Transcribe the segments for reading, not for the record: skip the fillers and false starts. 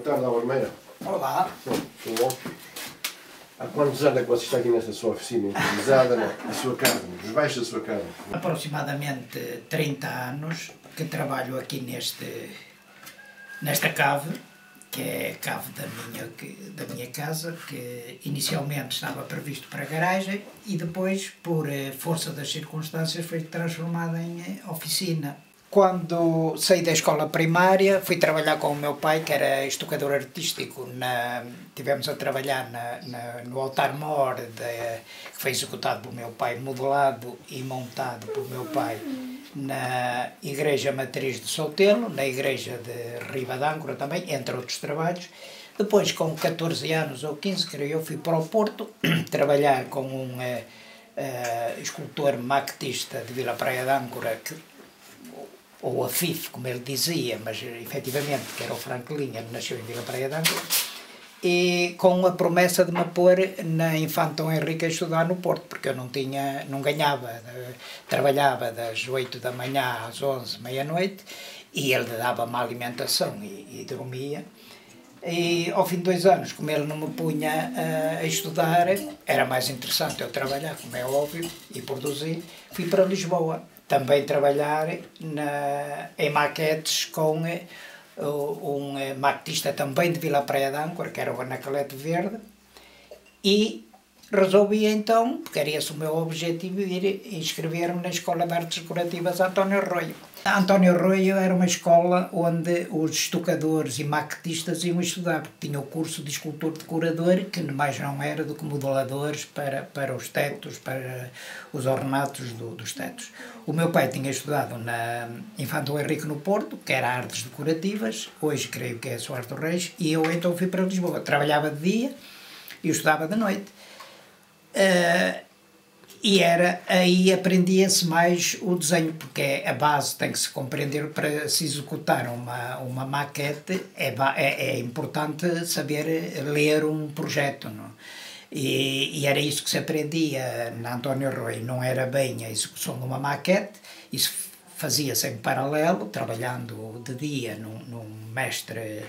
tarde, Almeida. Olá. Tudo bom? Há quantos anos é que você está aqui nesta sua oficina improvisada, na sua casa, nos baixos da sua casa? Aproximadamente 30 anos que trabalho aqui nesta cave, que é a cave da minha casa, que inicialmente estava previsto para garagem e depois, por força das circunstâncias, foi transformada em oficina. Quando saí da escola primária, fui trabalhar com o meu pai, que era estucador artístico. Tivemos a trabalhar no altar-mor, que foi executado pelo meu pai, modelado e montado pelo meu pai, na Igreja Matriz de Soutelo, na Igreja de Riba d'Âncora também, entre outros trabalhos. Depois, com 14 anos ou 15, creio eu, fui para o Porto trabalhar com um escultor maquetista de Vila Praia d'Âncora, ou a FIF, como ele dizia, mas efetivamente que era o Franklin, ele nasceu em Vila Praia d'Âncora, e com a promessa de me pôr na Infante Dom Henrique a estudar no Porto, porque eu não ganhava, trabalhava das 8 da manhã às 11, meia-noite, e ele dava-me alimentação e dormia. E ao fim de 2 anos, como ele não me punha a estudar, era mais interessante eu trabalhar, como é óbvio, e produzir. Fui para Lisboa, também trabalhar em maquetes com um maquetista também de Vila Praia d'Âncora, que era o Anacleto Verde, e resolvi então, porque era esse o meu objetivo, ir inscrever-me na Escola de Artes Decorativas António Arroio. A António Arroio era uma escola onde os estucadores e maquetistas iam estudar, porque tinha o curso de escultor-decorador, que mais não era do que modeladores para os tetos, para os ornatos dos tetos. O meu pai tinha estudado na Infante Dom Henrique no Porto, que era Artes Decorativas, hoje creio que é Soares do Reis, e eu então fui para Lisboa. Trabalhava de dia e estudava de noite. E aí aprendia-se mais o desenho, porque a base tem que se compreender para se executar uma maquete, é importante saber ler um projeto, não? E era isso que se aprendia na António Arroio, não era bem a execução de uma maquete, isso fazia-se em paralelo, trabalhando de dia num mestre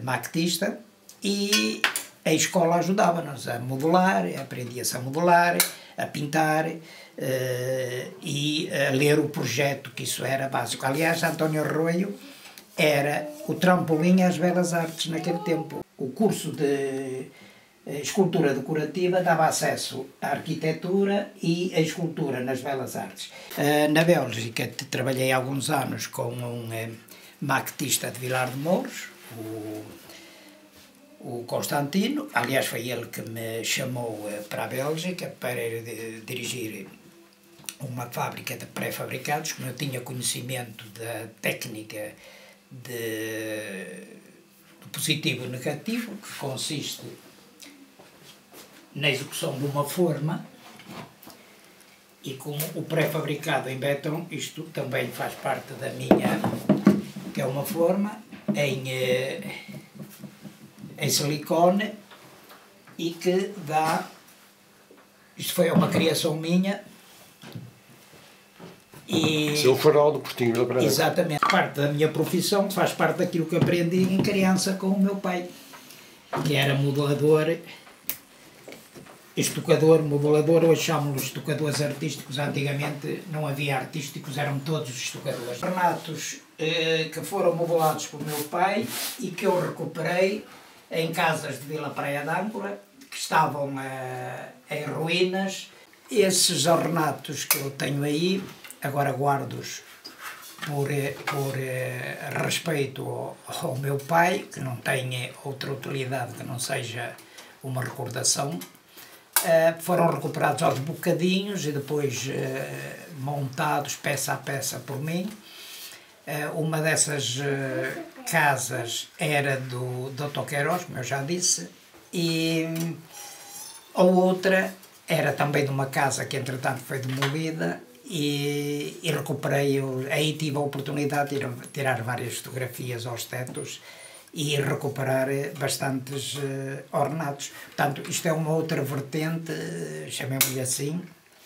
maquetista, e a escola ajudava-nos a modelar, aprendia-se a modelar, a pintar e a ler o projeto, que isso era básico. Aliás, António Arroio era o trampolim às belas artes naquele tempo. O curso de escultura decorativa dava acesso à arquitetura e à escultura nas belas artes. Na Bélgica trabalhei alguns anos com um maquetista de Vilar de Mouros, o Constantino. Aliás, foi ele que me chamou para a Bélgica para ir dirigir uma fábrica de pré-fabricados, como eu tinha conhecimento da técnica do positivo e negativo, que consiste na execução de uma forma, e com o pré-fabricado em betão, isto também faz parte da minha, que é uma forma em silicone, e que dá, isto foi uma criação minha, e Seu farol do Portinho de Vila Praia. Exatamente, parte da minha profissão faz parte daquilo que aprendi em criança com o meu pai, que era modelador, estucador, modelador. Hoje chamam-nos estucadores artísticos, antigamente não havia artísticos, eram todos estucadores. Ornatos que foram modelados pelo meu pai e que eu recuperei em casas de Vila Praia d'Âncora, que estavam em ruínas. Esses ornatos que eu tenho aí, agora guardo-os por respeito ao meu pai, que não tem outra utilidade que não seja uma recordação. Foram recuperados aos bocadinhos e depois montados peça a peça por mim. Uma dessas casas era do Dr. Queiroz, como eu já disse, e a outra era também de uma casa que entretanto foi demolida, e recuperei, aí tive a oportunidade de tirar várias fotografias aos tetos e recuperar bastantes ornatos. Portanto, isto é uma outra vertente, chamemos-lhe assim,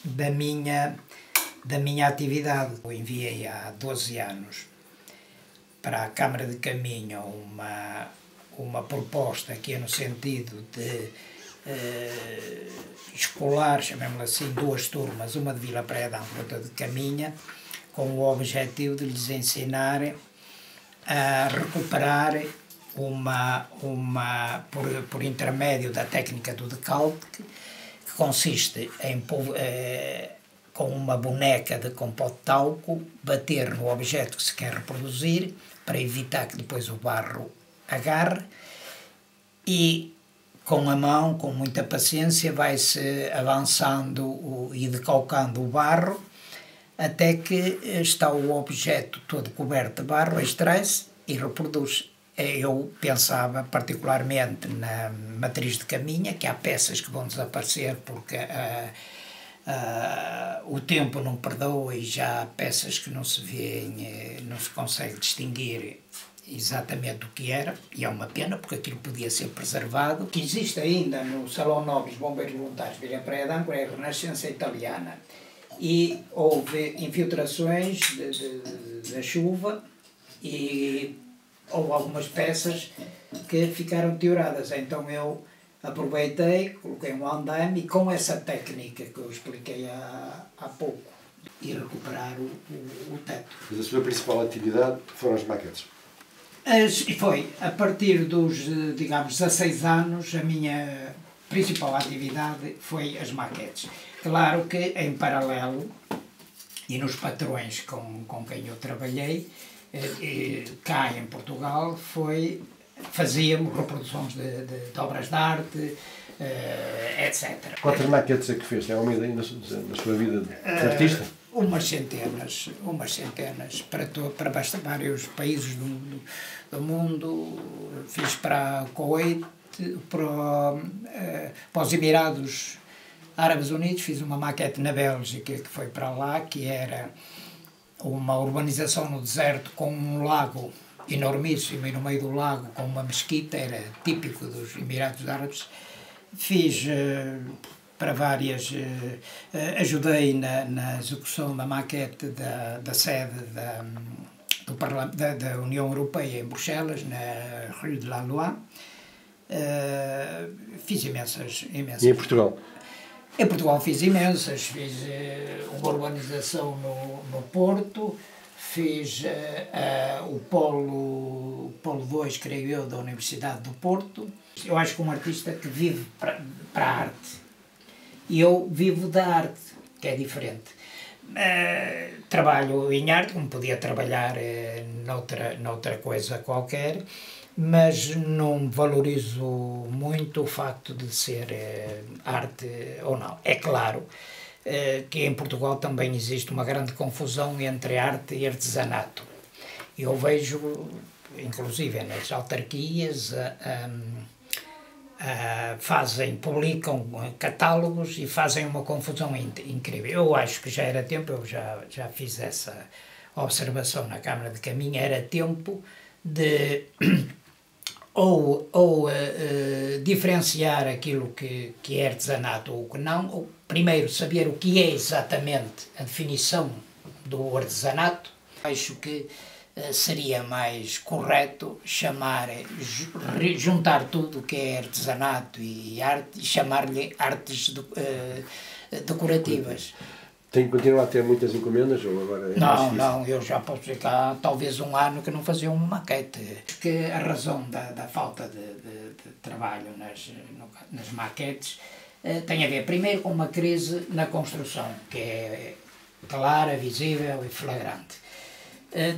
da minha atividade. Eu enviei há 12 anos para a Câmara de Caminho uma proposta que é no sentido de escolar, chamemos assim, 2 turmas, uma de Vila Praia de Âncora, outra de Caminha, com o objetivo de lhes ensinar a recuperar por intermédio da técnica do decalque, que consiste em, com uma boneca de compote de talco, bater no objeto que se quer reproduzir, para evitar que depois o barro agarre, e com a mão, com muita paciência, vai-se avançando e decalcando o barro, até que está o objeto todo coberto de barro, extrai-se e reproduz. Eu pensava particularmente na matriz de Caminha, que há peças que vão desaparecer porque o tempo não perdoa e já há peças que não se vêem, não se consegue distinguir exatamente o que era, e é uma pena porque aquilo podia ser preservado. O que existe ainda no Salão Nobres Bombeiros Voluntários de Vila Praia de Âncora é a Renascença italiana, e houve infiltrações da chuva e houve algumas peças que ficaram deterioradas, então eu aproveitei, coloquei um andaime e com essa técnica que eu expliquei há pouco, e recuperar o teto. Mas a sua principal atividade foram as maquetes? Foi, a partir dos, digamos, 16 anos, a minha principal atividade foi as maquetes. Claro que, em paralelo, e nos patrões com quem eu trabalhei, cá em Portugal, fazíamos reproduções de obras de arte, etc. Quantas maquetes é que fez? É uma ideia na sua vida de artista? Umas centenas, para vários países do mundo. Fiz para o Kuwait, para os Emirados Árabes Unidos, fiz uma maquete na Bélgica que foi para lá, que era uma urbanização no deserto com um lago enormíssimo, e no meio do lago com uma mesquita, era típico dos Emirados Árabes. Fiz para várias, ajudei na execução da maquete da sede da União Europeia em Bruxelas, na Rue de la Loi. Fiz imensas. E em Portugal? Em Portugal fiz imensas, fiz uma urbanização no Porto, fiz o Polo 2, creio eu, da Universidade do Porto. Eu acho que um artista que vive para a arte, e eu vivo da arte, que é diferente. Trabalho em arte, como podia trabalhar noutra coisa qualquer, mas não valorizo muito o facto de ser arte ou não. É claro que em Portugal também existe uma grande confusão entre arte e artesanato. Eu vejo, inclusive nas autarquias, publicam catálogos e fazem uma confusão incrível. Eu acho que já era tempo, eu já fiz essa observação na Câmara de Caminha, era tempo de diferenciar aquilo que é artesanato ou que não, ou primeiro saber o que é exatamente a definição do artesanato. Acho que seria mais correto juntar tudo o que é artesanato e arte e chamar-lhe artes decorativas. Tem que continuar a ter muitas encomendas ou agora é Não, eu já posso ficar talvez um ano que não fazia uma maquete. Porque a razão da falta de trabalho nas maquetes tem a ver primeiro com uma crise na construção, que é clara, visível e flagrante.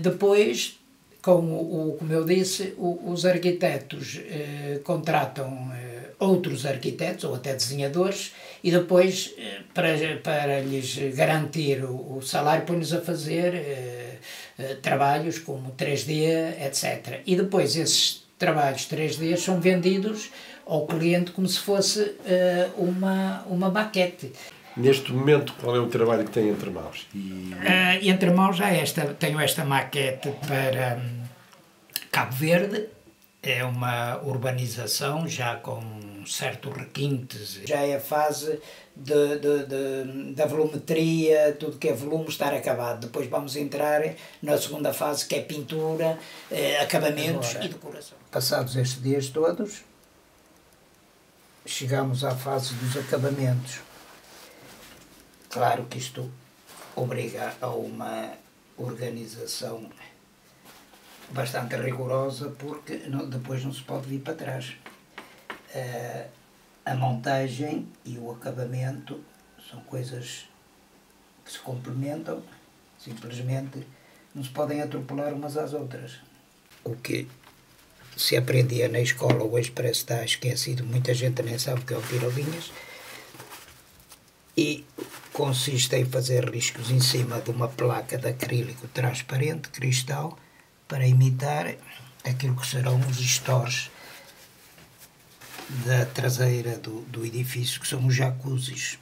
Depois, como eu disse, os arquitetos contratam outros arquitetos ou até desenhadores e depois, para lhes garantir o salário, põe-nos a fazer trabalhos como 3D, etc. E depois esses trabalhos 3D são vendidos ao cliente como se fosse uma maquete. Neste momento, qual é o trabalho que tem entre mãos? Entre mãos tenho esta maquete para Cabo Verde, é uma urbanização já com certos requintes. Já é a fase da volumetria, tudo que é volume estar acabado. Depois vamos entrar na segunda fase, que é pintura, acabamentos e decoração. Passados estes dias todos, chegamos à fase dos acabamentos. Claro que isto obriga a uma organização bastante rigorosa, porque depois não se pode vir para trás. A montagem e o acabamento são coisas que se complementam, simplesmente não se podem atropelar umas às outras. O que se aprendia na escola hoje parece que está esquecido, muita gente nem sabe o que é o pirolinhas, e consiste em fazer riscos em cima de uma placa de acrílico transparente, cristal, para imitar aquilo que serão os stores da traseira do edifício, que são os jacuzzis.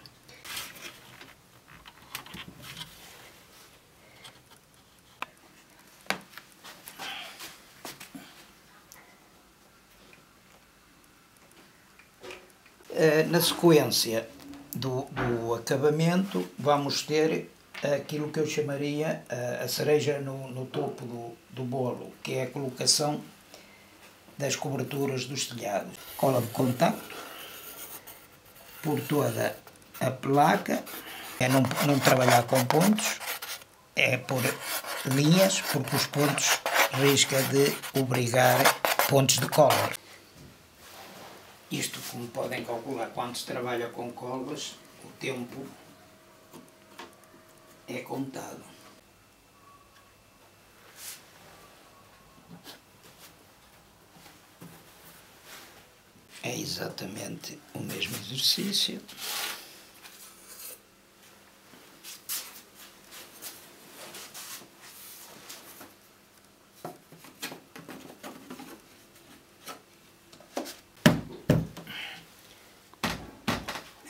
Na sequência do acabamento, vamos ter aquilo que eu chamaria a cereja no topo do bolo, que é a colocação das coberturas dos telhados. Cola de contacto por toda a placa, é não trabalhar com pontos, é por linhas, porque os pontos risca de obrigar pontos de cola. Isto, como podem calcular, quando se trabalha com colas, o tempo é contado. É exatamente o mesmo exercício.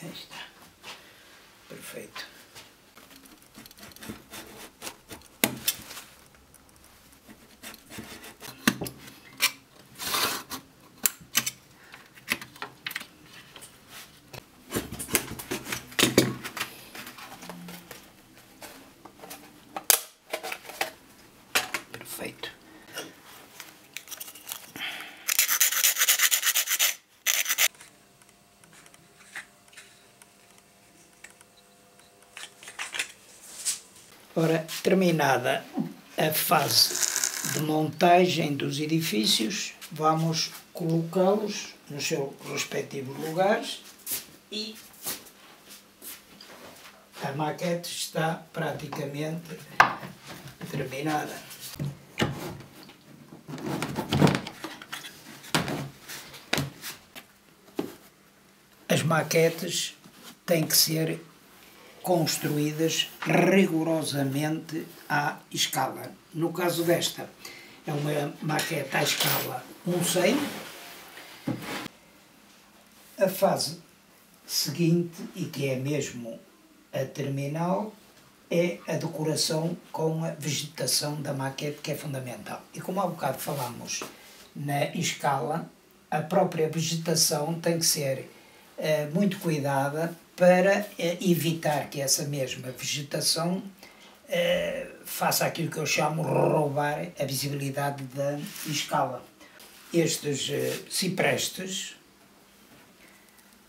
Aí está. Perfeito. Perfeito. Ora, terminada a fase de montagem dos edifícios, vamos colocá-los nos seus respectivos lugares e a maquete está praticamente terminada. As maquetes têm que ser construídas rigorosamente à escala. No caso desta, é uma maquete à escala 1/100. A fase seguinte, e que é mesmo a terminal, é a decoração com a vegetação da maquete, que é fundamental. E como há bocado falámos na escala, a própria vegetação tem que ser muito cuidada para evitar que essa mesma vegetação faça aquilo que eu chamo roubar a visibilidade da escala. Estes ciprestes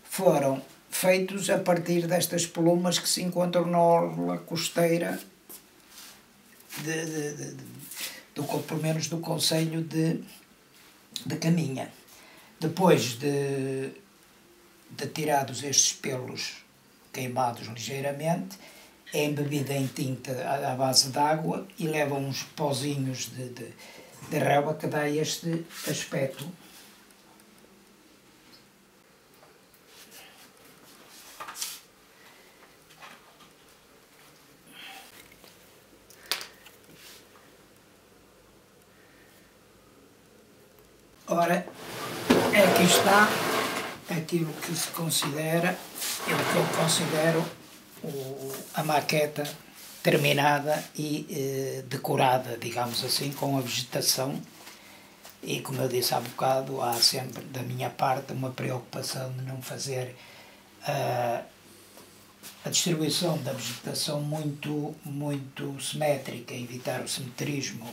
foram feitos a partir destas plumas que se encontram na orla costeira pelo menos do concelho de Caminha. Depois de tirados estes pelos queimados ligeiramente, é embebida em tinta à base de água e leva uns pozinhos de relva que dá este aspecto. Ora, aqui está aquilo que se considera, o que eu considero a maqueta terminada e decorada, digamos assim, com a vegetação E como eu disse há bocado, há sempre da minha parte uma preocupação de não fazer a distribuição da vegetação muito simétrica, evitar o simetrismo,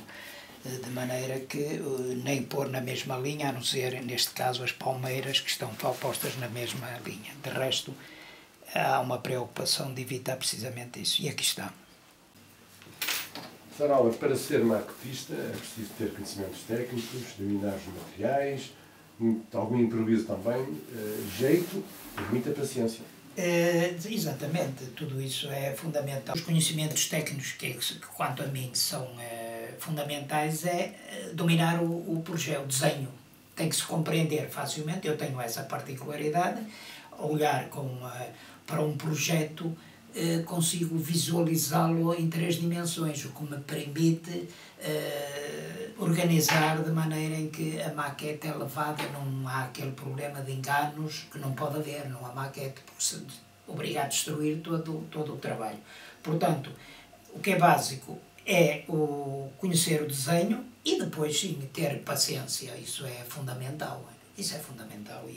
de maneira que nem pôr na mesma linha, a não ser, neste caso, as palmeiras que estão postas na mesma linha. De resto, há uma preocupação de evitar precisamente isso. E aqui está. Sr. Albert, para ser maquetista é preciso ter conhecimentos técnicos, dominar os materiais, algum improviso também, jeito e muita paciência. Exatamente, tudo isso é fundamental. Os conhecimentos técnicos que quanto a mim, são fundamentais é dominar o projeto, o desenho. Tem que se compreender facilmente, eu tenho essa particularidade, olhar para um projeto, consigo visualizá-lo em 3 dimensões, o que me permite organizar de maneira em que a maquete é levada, não há aquele problema de enganos que não pode haver, não há maquete, porque se obriga a destruir todo o trabalho. Portanto, o que é básico é conhecer o desenho e depois sim ter paciência, isso é fundamental. Isso é fundamental.